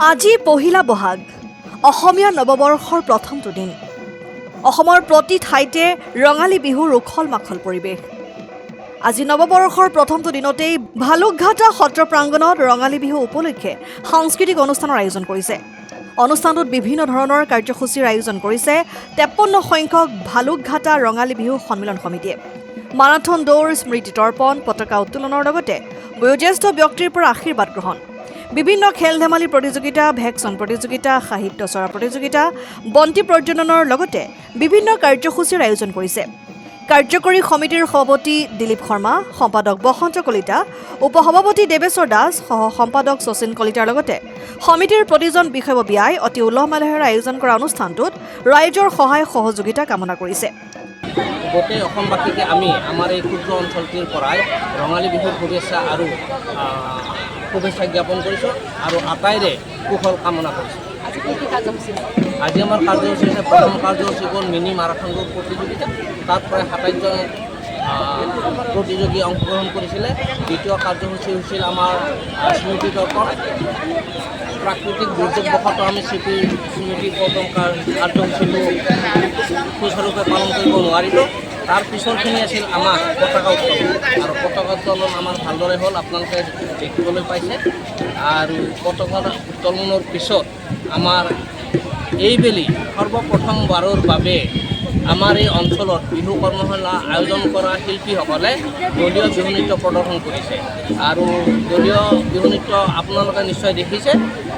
আজি পহিলা বহাগ অসমীয়া নৱবৰ্ষৰ প্ৰথমটো দিন অসমৰ প্ৰতি ঠাইতে ৰঙালী বিহুৰ উখল মাখল পৰিৱেশ আজি নৱবৰ্ষৰ প্ৰথমটো দিনতেই ভালুকঘাটা সত্ৰ প্ৰাংগণত ৰঙালী বিহু উপলক্ষে সাংস্কৃতিক অনুষ্ঠানৰ আয়োজন কৰিছে অনুষ্ঠানটোত বিভিন্ন ধৰণৰ কাৰ্যসূচীৰ আয়োজন কৰিছে 53 সংখ্যক ভালুকঘাটা ৰঙালী বিহু সন্মিলন সমিতিয়ে মাৰাথন দৌৰ স্মৃতি তৰ্পণ পতাকা উত্তোলনৰ লগতে বয়োজ্যেষ্ঠ ব্যক্তিৰ পৰা আশীৰ্বাদ গ্ৰহণ বিভিন্ন খেল ধেমালি প্ৰতিযোগিতা ভেকচন প্ৰতিযোগিতা সাহিত্য চৰা প্ৰতিযোগিতা বন্তি প্ৰজ্বলনৰ লগতে বিভিন্ন কাৰ্যসূচীৰ আয়োজন কৰিছে কাৰ্যকৰী সমিতিৰ সভাপতি দিলীপ শৰ্মা সম্পাদক বসন্ত কলিতা উপসভাপতি দেৱেশ্বৰ দাস সহ সম্পাদক শচীন কলিতাৰ লগতে সমিতিৰ প্ৰতিজন বিষয়ববীয়াই অতি উলহ মালহেৰে আয়োজন কৰা অনুষ্ঠানটোত ৰাইজৰ সহায় সহযোগিতা কামনা কৰিছে গোটেই অসমবাসীকে আমি আমাৰ এই ক্ষুদ্ৰ অঞ্চলটিৰ পৰাই ৰঙালী বিহুৰ শুভেচ্ছা আৰু শুভেচ্ছা জ্ঞাপন কৰিছোঁ আৰু আটাইৰে কুশল কামনা কৰিছোঁ আজি আমাৰ কাৰ্যসূচী হৈছে প্ৰথম কাৰ্যসূচী হ'ল মিনি মাৰাথন দৌৰ প্ৰতিযোগিতা তাত প্ৰায় 27জন প্ৰতিযোগী অংশগ্ৰহণ কৰিছিলে দ্বিতীয় কাৰ্যসূচী হৈছিল আমাৰ স্মৃতি তৰ্পণ প্ৰাকৃতিক দুৰ্যোগবশতঃ আমি স্মৃতি তৰ্পণ কাৰ্যসূচীটো সুচাৰুৰূপে পালন কৰিব নোৱাৰিলোঁ তাৰ পিছৰখিনি আছিল আমাৰ পতাকা উত্তোলন আৰু পতাকা উত্তোলন আমাৰ ভালদৰে হ'ল আপোনালোকে দেখিবলৈ পাইছে আৰু পতাকা উত্তোলনৰ পিছত আমাৰ এইবেলি সৰ্বপ্ৰথমবাৰৰ বাবে আমাৰ এই অঞ্চলত বিহু কৰ্মশালা আয়োজন কৰা শিল্পীসকলে দলীয় বিহু নৃত্য প্ৰদৰ্শন কৰিছে আৰু দলীয় বিহু নৃত্য আপোনালোকে নিশ্চয় দেখিছে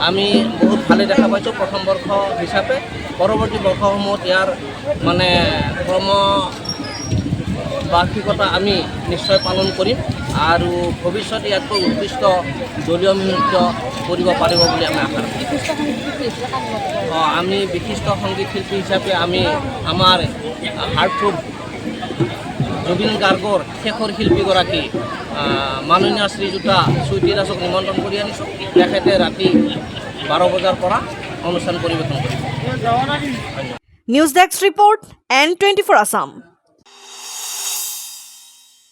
আমি বহুত ভালে দেখা পাইছোঁ প্ৰথম বৰ্ষ হিচাপে পৰৱৰ্তী বৰ্ষসমূহত ইয়াৰ মানে বাৰ্ষিকতা আমি নিশ্চয় পালন কৰিম আৰু ভৱিষ্যতে ইয়াতকৈ উৎকৃষ্ট দলীয় নৃত্য কৰিব পাৰিব বুলি আমি আশা ৰাখিছোঁ আমি বিশিষ্ট সংগীত শিল্পী হিচাপে আমি আমাৰ হাৰ্টথ্ৰব জুবিন গাৰ্গৰ শেষৰ শিল্পীগৰাকী মাননীয় শ্ৰীযুতা চুইটি দাসক নিমন্ত্ৰণ কৰি আনিছোঁ তেখেতে ৰাতি 12 বজাৰ পৰা অনুষ্ঠান পৰিৱেশন কৰিব news desk report N24 Assam